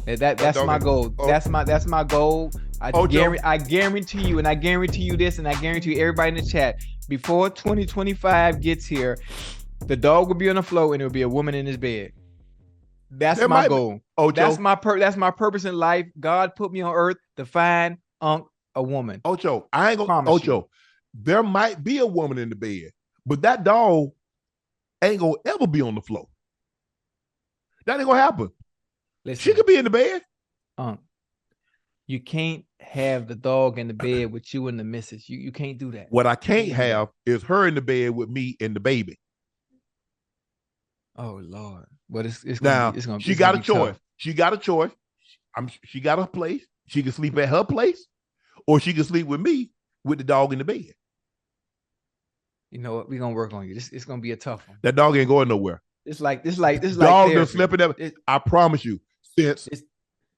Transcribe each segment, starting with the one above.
That's my goal. That's my goal. Ocho. I guarantee you, and I guarantee you this, and I guarantee you everybody in the chat, before 2025 gets here, the dog will be on the floor and there will be a woman in his bed. That's There my might be goal. Ocho. That's my purpose in life. God put me on earth to find a woman. Ocho. I ain't gonna Promise you. Ocho. There might be a woman in the bed, but that dog ain't gonna ever be on the floor. That ain't gonna happen. Listen, She could be in the bed. You can't have the dog in the bed with you and the missus. You can't do that. What I can't have is her in the bed with me and the baby. Oh Lord. But it's Now gonna she got a be choice. tough. She got a choice. She got a place. She can sleep at her place, or she can sleep with me with the dog in the bed. You know what? We're gonna work on you. It's gonna be a tough one. That dog ain't going nowhere. It's like Dog done slept in that. I promise you, since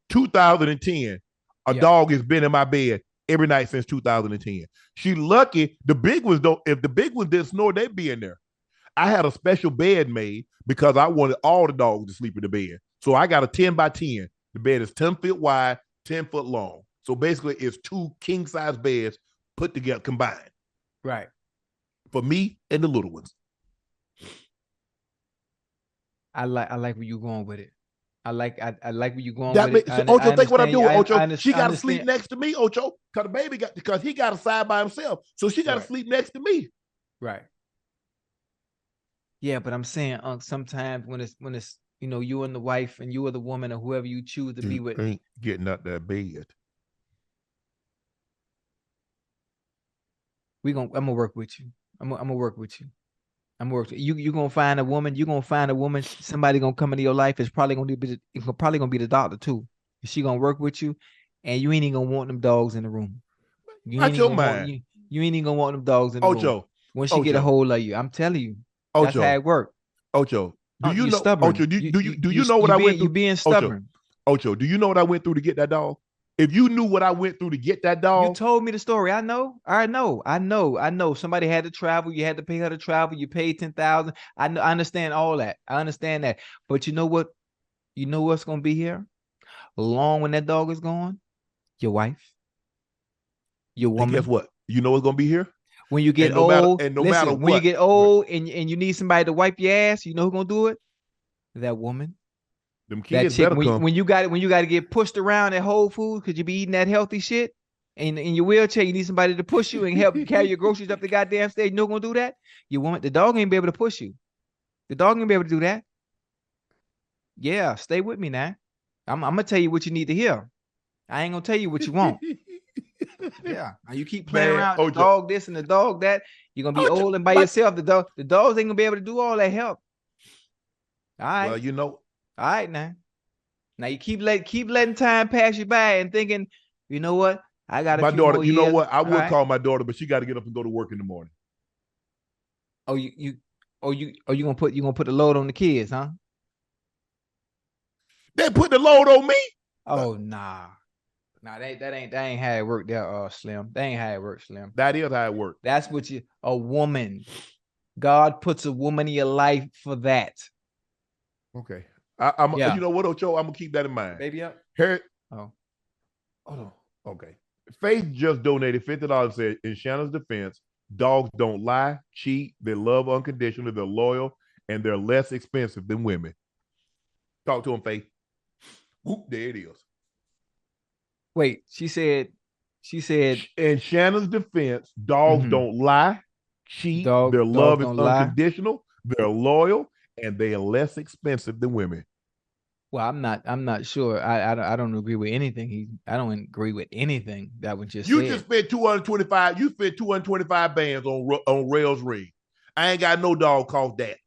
2010, a dog has been in my bed every night since 2010. She lucky the big ones don't. If the big ones didn't snore, they'd be in there. I had a special bed made because I wanted all the dogs to sleep in the bed. So I got a 10 by 10. The bed is 10 feet wide, 10 foot long. So basically, it's two king size beds put together, combined. Right. For me and the little ones. I like where you're going with it. I like where you're going that with it. Ocho, think what I'm doing, Ocho. She got to understand. sleep next to me, Ocho, because he got a side by himself. So she got to sleep next to me. Right. Yeah, but I'm saying, sometimes when it's you and the wife and you or the woman or whoever you choose to be with ain't getting out that bed. I'm gonna work with you. I'm gonna work with you. You're gonna find a woman. You're gonna find a woman. Somebody gonna come into your life. It's probably gonna be the doctor too. She gonna work with you, and you ain't even gonna want them dogs in the room. You ain't even gonna want them dogs in the room. When she get a hold of you, I'm telling you, that's how it works. Ocho, do you know? Stubborn. Ocho, do you know what I went through? You being stubborn. Ocho, do you know what I went through to get that dog? If you knew what I went through to get that dog, you told me the story. I know. Somebody had to travel. You had to pay her to travel. You paid 10,000. I know. I understand all that. I understand that. But you know what? You know what's gonna be here? Long when that dog is gone, your wife, your woman. And guess what? You know what's gonna be here when you get old. When you get old and you need somebody to wipe your ass, you know who's gonna do it? That woman. Them kids better come. When you got to get pushed around at Whole Foods because you be eating that healthy shit, and in your wheelchair, you need somebody to push you and help you carry your groceries up the goddamn stairs. You know who's gonna do that? Your woman. The dog ain't be able to push you. The dog ain't be able to do that. Yeah, stay with me now. I'm gonna tell you what you need to hear. I ain't gonna tell you what you want. Yeah, you keep playing around the dog this and the dog that. You're gonna be old and by yourself. The dogs ain't gonna be able to do all that help. All right. Well, you know. All right now. Now you keep letting time pass you by and thinking, you know what? I got my daughter. You years. Know what? I would call my daughter, but she got to get up and go to work in the morning. Oh, you gonna put the load on the kids, huh? They put the load on me. Oh nah. Nah, that ain't how it worked there, Slim. That ain't how it works, Slim. That is how it works. That's what a woman. God puts a woman in your life for that. Okay. You know what, Ocho? I'm gonna keep that in mind. Baby up. Okay. Faith just donated $50. Said in Shannon's defense, dogs don't lie, cheat, they love unconditionally, they're loyal, and they're less expensive than women. Talk to him, Faith. Whoop, there it is. Wait, she said in Shannon's defense, dogs don't lie, cheat, their love is unconditional, they're loyal, and they are less expensive than women. Well, I'm not sure. I don't agree with anything. I don't agree with anything that was just said. You just spent 225. You spent 225 bands on Rail's ring. I ain't got no dog cost that,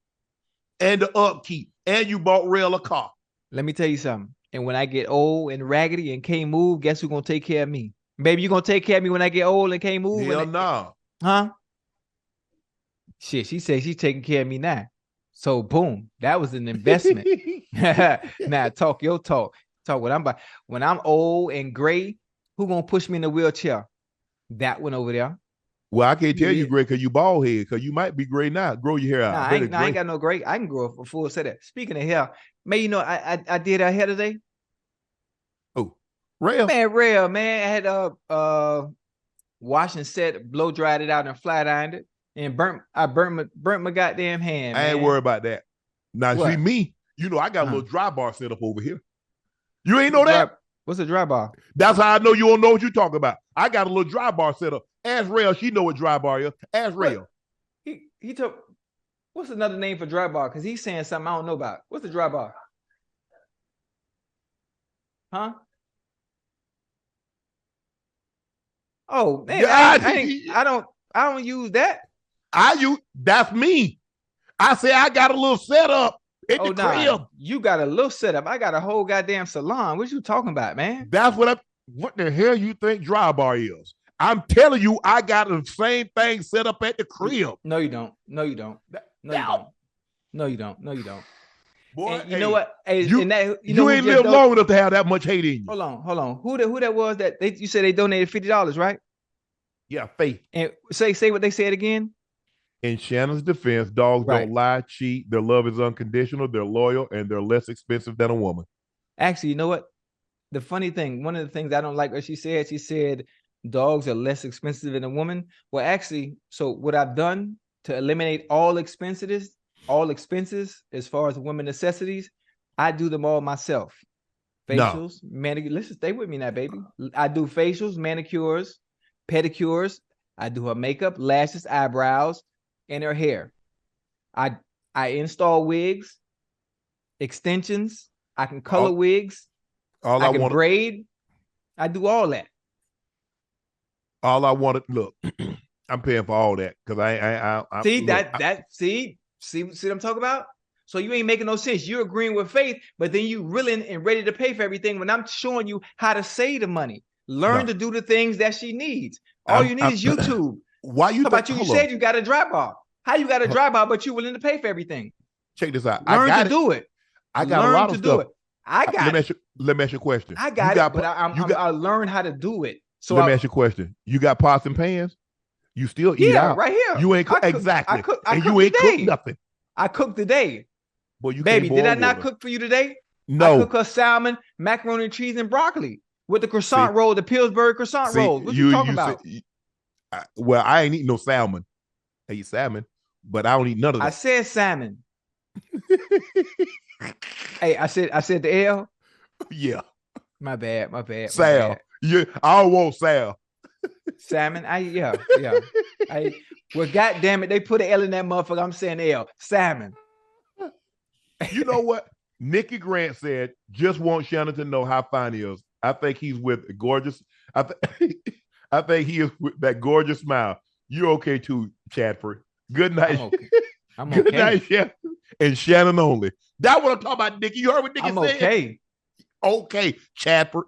and the upkeep, and you bought Rail a car. Let me tell you something. And when I get old and raggedy and can't move, guess who's gonna take care of me? Baby, you gonna take care of me when I get old and can't move? Hell no. Huh? Shit, she said she's taking care of me now. So boom, that was an investment. Now talk your talk. Talk what I'm about. When I'm old and gray, who gonna push me in the wheelchair? That one over there. Well, I can't tell you gray because you bald head, because you might be gray now. Grow your hair out. I ain't got no gray. I can grow a full set of. Speaking of hair, man, you know I did our hair today. Real. Man, real, man. I had wash and set, blow dried it out and flat ironed it. And burnt my goddamn hand, man. I ain't worried about that. Now, What? see me, I got a little dry bar set up over here. You ain't know that? What's a dry bar? That's how I know you don't know what you're talking about. I got a little dry bar set up. Ask Rail, she know what dry bar is. Ask Rail. He took, what's another name for dry bar? Because he's saying something I don't know about. What's a dry bar? Huh? Oh, man, I don't use that. That's me. I say I got a little setup in the crib. You got a little setup. I got a whole goddamn salon. What you talking about, man? That's what the hell you think dry bar is? I'm telling you, I got the same thing set up at the crib. No, you don't. No, you don't. No, you don't. No, you don't. No, you don't. Boy, you know what? Hey, you ain't lived long enough to have that much hate in you. Hold on. Who that was that you said they donated $50, right? Yeah, Faith. And say what they said again. In Shannon's defense, dogs don't lie, cheat. Their love is unconditional. They're loyal, and they're less expensive than a woman. Actually, you know what? The funny thing, one of the things I don't like what she said dogs are less expensive than a woman. Well, actually, so what I've done to eliminate all expenses as far as women necessities, I do them all myself. Facials, manicures. Listen, stay with me now, baby. I do facials, manicures, pedicures. I do her makeup, lashes, eyebrows, and her hair. I install wigs, extensions. I can color wigs. I can braid. I do all that. All I wanted, look, I'm paying for all that because I see what I'm talking about? So you ain't making no sense. You're agreeing with Faith, but then you willing and ready to pay for everything when I'm showing you how to save the money. Learn to do the things that she needs. All you need is YouTube. Why you? How about you said you got a dry bar? How you got a dry bar, but you willing to pay for everything? Check this out. Learn to do it. I got a lot of stuff. Let me ask you a question. I got it, but I learned how to do it. So let me ask you a question. You got pots and pans? You still eat out? Right here. You ain't cook exactly. And you ain't cooked nothing. I cooked today. Boy, you baby, did I not cook for you today? No. I cook her salmon, macaroni and cheese, and broccoli with the croissant roll, the Pillsbury croissant roll. What you talking about? Well, I ain't eating no salmon. I eat salmon, but I don't eat none of that. I said salmon. Hey, I said the L. Yeah. My bad. Sal. Yeah, I don't want Sal. Salmon. Well, goddamn it, they put an L in that motherfucker. I'm saying L. Salmon. You know what? Nikki Grant said, just want Shannon to know how fine he is. I think he's with a gorgeous. I think he is with that gorgeous smile. You're okay too, Chadford. Good night. I'm okay. Good night, Shannon. And Shannon only. That's what I'm talking about, Nikki. You heard what Nikki said? I'm okay. Okay, Chadford.